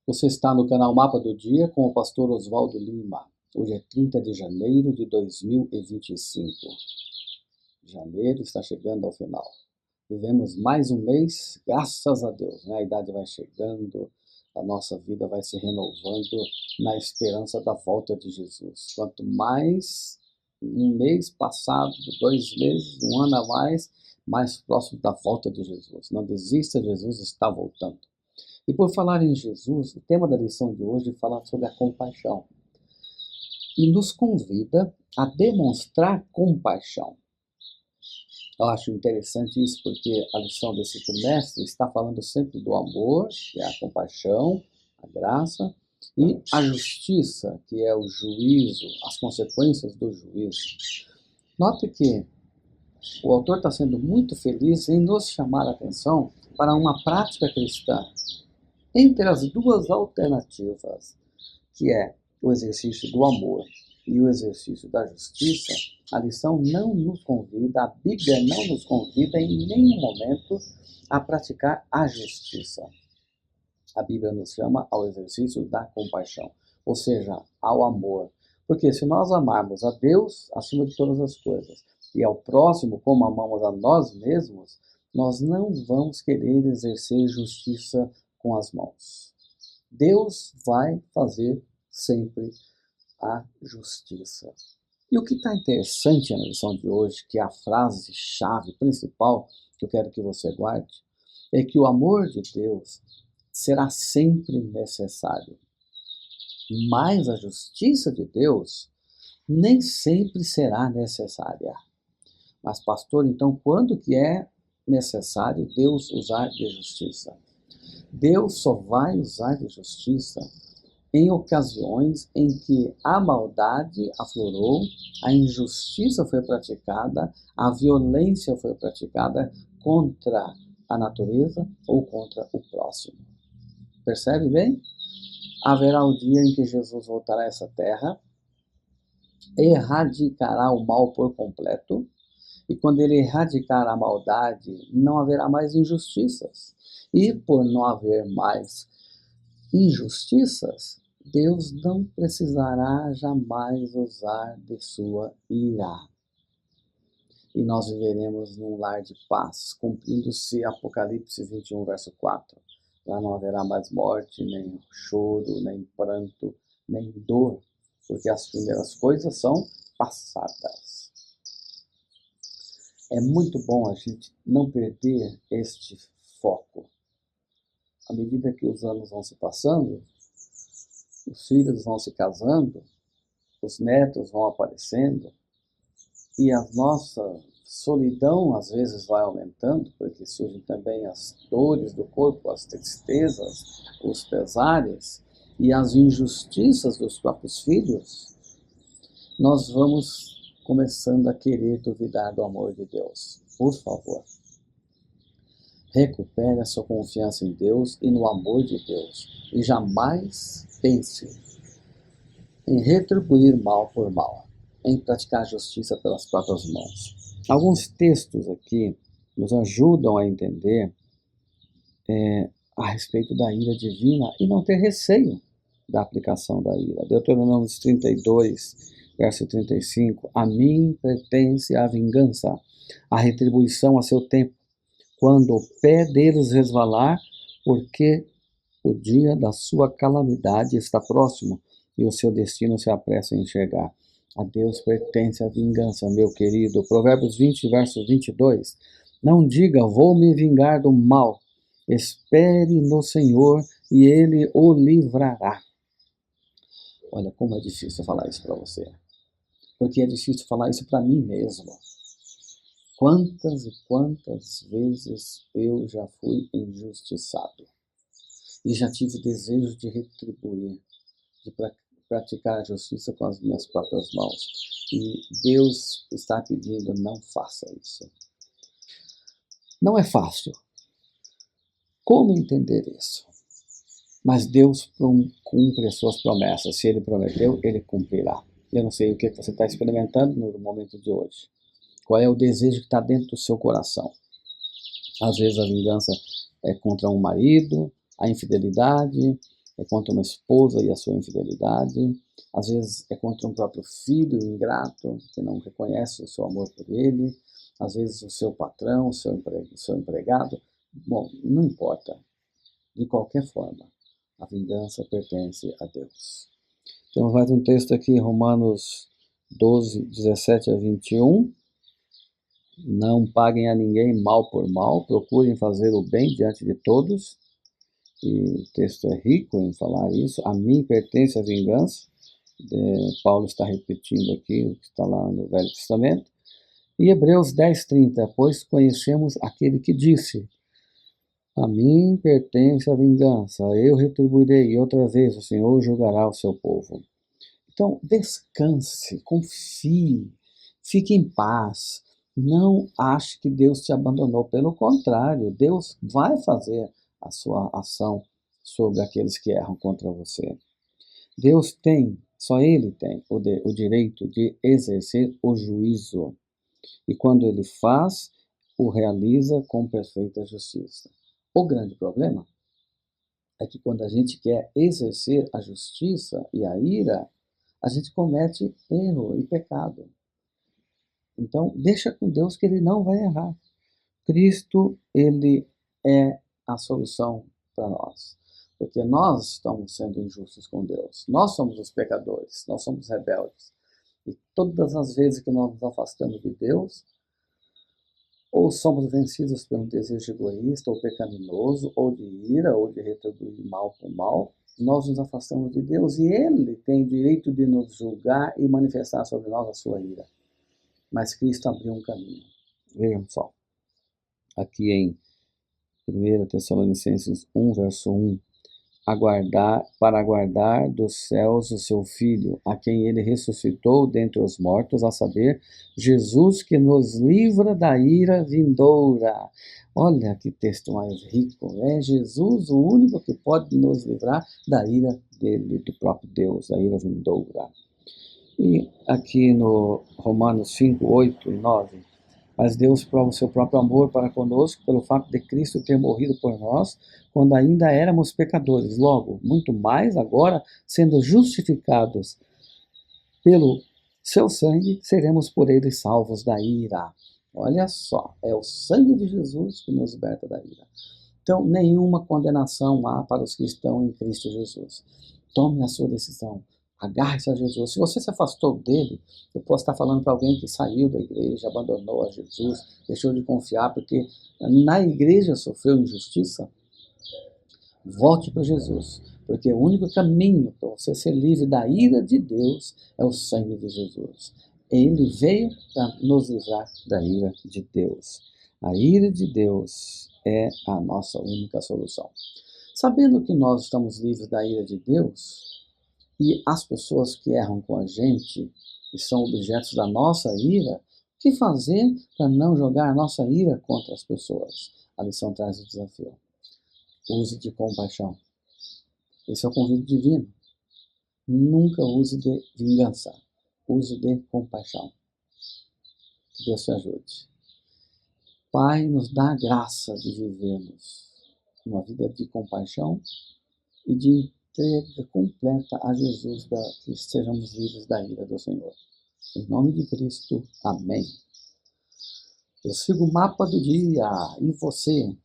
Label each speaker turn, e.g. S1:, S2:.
S1: Você está no canal Mapa do Dia com o pastor Oswaldo Lima. Hoje é 30 de janeiro de 2025. Janeiro está chegando ao final. Vivemos mais um mês, graças a Deus, né? A idade vai chegando, a nossa vida vai se renovando na esperança da volta de Jesus. Quanto mais um mês passado, 2 meses, um ano a mais próximo da volta de Jesus. Não desista, Jesus está voltando. E por falar em Jesus, o tema da lição de hoje fala sobre a compaixão. E nos convida a demonstrar compaixão. Eu acho interessante isso porque a lição desse trimestre está falando sempre do amor, que é a compaixão, a graça, e a justiça, que é o juízo, as consequências do juízo. Note que o autor está sendo muito feliz em nos chamar a atenção para uma prática cristã entre as duas alternativas, que é o exercício do amor e o exercício da justiça. A lição não nos convida, a Bíblia não nos convida em nenhum momento a praticar a justiça. A Bíblia nos chama ao exercício da compaixão, ou seja, ao amor. Porque se nós amarmos a Deus acima de todas as coisas e ao próximo como amamos a nós mesmos, nós não vamos querer exercer justiça com as mãos. Deus vai fazer sempre a justiça. E o que está interessante na lição de hoje, que é a frase-chave principal que eu quero que você guarde, é que o amor de Deus será sempre necessário. Mas a justiça de Deus nem sempre será necessária. Mas, pastor, então quando que é necessário Deus usar de justiça? Deus só vai usar de justiça em ocasiões em que a maldade aflorou, a injustiça foi praticada, a violência foi praticada contra a natureza ou contra o próximo. Percebe bem? Haverá o dia em que Jesus voltará a essa terra, erradicará o mal por completo, e quando ele erradicar a maldade, não haverá mais injustiças. E por não haver mais injustiças, Deus não precisará jamais usar de sua ira. E nós viveremos num lar de paz, cumprindo-se Apocalipse 21, verso 4. Lá não haverá mais morte, nem choro, nem pranto, nem dor, porque as primeiras coisas são passadas. É muito bom a gente não perder este foco. À medida que os anos vão se passando, os filhos vão se casando, os netos vão aparecendo, e a nossa solidão às vezes vai aumentando, porque surgem também as dores do corpo, as tristezas, os pesares e as injustiças dos próprios filhos. Nós vamos começando a querer duvidar do amor de Deus. Por favor, recupere a sua confiança em Deus e no amor de Deus. E jamais pense em retribuir mal por mal, em praticar justiça pelas próprias mãos. Alguns textos aqui nos ajudam a entender a respeito da ira divina e não ter receio da aplicação da ira. Deuteronômio 32, verso 35. A mim pertence a vingança, a retribuição a seu tempo, quando o pé deles resvalar, porque o dia da sua calamidade está próximo e o seu destino se apressa em chegar. A Deus pertence a vingança, meu querido. Provérbios 20, verso 22. Não diga, vou me vingar do mal. Espere no Senhor e Ele o livrará. Olha como é difícil falar isso para você. Porque é difícil falar isso para mim mesmo. Quantas e quantas vezes eu já fui injustiçado. E já tive desejo de retribuir, de praticar a justiça com as minhas próprias mãos. E Deus está pedindo, não faça isso. Não é fácil. Como entender isso? Mas Deus cumpre as suas promessas. Se Ele prometeu, Ele cumprirá. Eu não sei o que você está experimentando no momento de hoje. Qual é o desejo que está dentro do seu coração? Às vezes a vingança é contra um marido, a infidelidade, é contra uma esposa e a sua infidelidade, às vezes é contra um próprio filho ingrato, que não reconhece o seu amor por ele, às vezes o seu patrão, o seu empregado. Bom, não importa. De qualquer forma, a vingança pertence a Deus. Temos mais um texto aqui, Romanos 12, 17 a 21. Não paguem a ninguém mal por mal, procurem fazer o bem diante de todos. E o texto é rico em falar isso. A mim pertence a vingança. Paulo está repetindo aqui o que está lá no Velho Testamento. E Hebreus 10, 30. Pois conhecemos aquele que disse: a mim pertence a vingança, eu retribuirei, e outra vez o Senhor julgará o seu povo. Então, descanse, confie, fique em paz. Não ache que Deus te abandonou. Pelo contrário, Deus vai fazer a sua ação sobre aqueles que erram contra você. Deus tem, só Ele tem o direito de exercer o juízo. E quando Ele faz, o realiza com perfeita justiça. O grande problema é que quando a gente quer exercer a justiça e a ira, a gente comete erro e pecado. Então, deixa com Deus que Ele não vai errar. Cristo, Ele é a solução para nós. Porque nós estamos sendo injustos com Deus. Nós somos os pecadores, nós somos rebeldes. E todas as vezes que nós nos afastamos de Deus, ou somos vencidos pelo desejo egoísta, ou pecaminoso, ou de ira, ou de retribuir mal por mal, nós nos afastamos de Deus e Ele tem o direito de nos julgar e manifestar sobre nós a sua ira. Mas Cristo abriu um caminho. Vejam só, aqui em 1 Tessalonicenses 1, verso 1, para aguardar dos céus o seu Filho, a quem ele ressuscitou dentre os mortos, a saber, Jesus que nos livra da ira vindoura. Olha que texto mais rico. É Jesus o único que pode nos livrar da ira dele, do próprio Deus, da ira vindoura. E aqui no Romanos 5, 8 e 9, mas Deus prova o seu próprio amor para conosco pelo fato de Cristo ter morrido por nós quando ainda éramos pecadores. Logo, muito mais agora, sendo justificados pelo seu sangue, seremos por ele salvos da ira. Olha só, é o sangue de Jesus que nos liberta da ira. Então, nenhuma condenação há para os que estão em Cristo Jesus. Tome a sua decisão. Agarre-se a Jesus. Se você se afastou dele, eu posso estar falando para alguém que saiu da igreja, abandonou a Jesus, deixou de confiar porque na igreja sofreu injustiça. Volte para Jesus, porque o único caminho para você ser livre da ira de Deus é o sangue de Jesus. Ele veio para nos livrar da ira de Deus. A ira de Deus é a nossa única solução. Sabendo que nós estamos livres da ira de Deus, e as pessoas que erram com a gente e são objetos da nossa ira, o que fazer para não jogar a nossa ira contra as pessoas? A lição traz o desafio. Use de compaixão. Esse é o convite divino. Nunca use de vingança. Use de compaixão. Que Deus te ajude. Pai, nos dá a graça de vivermos uma vida de compaixão e de entrega completa a Jesus para que sejamos livres da ira do Senhor. Em nome de Cristo, amém. Eu sigo o mapa do dia. E você?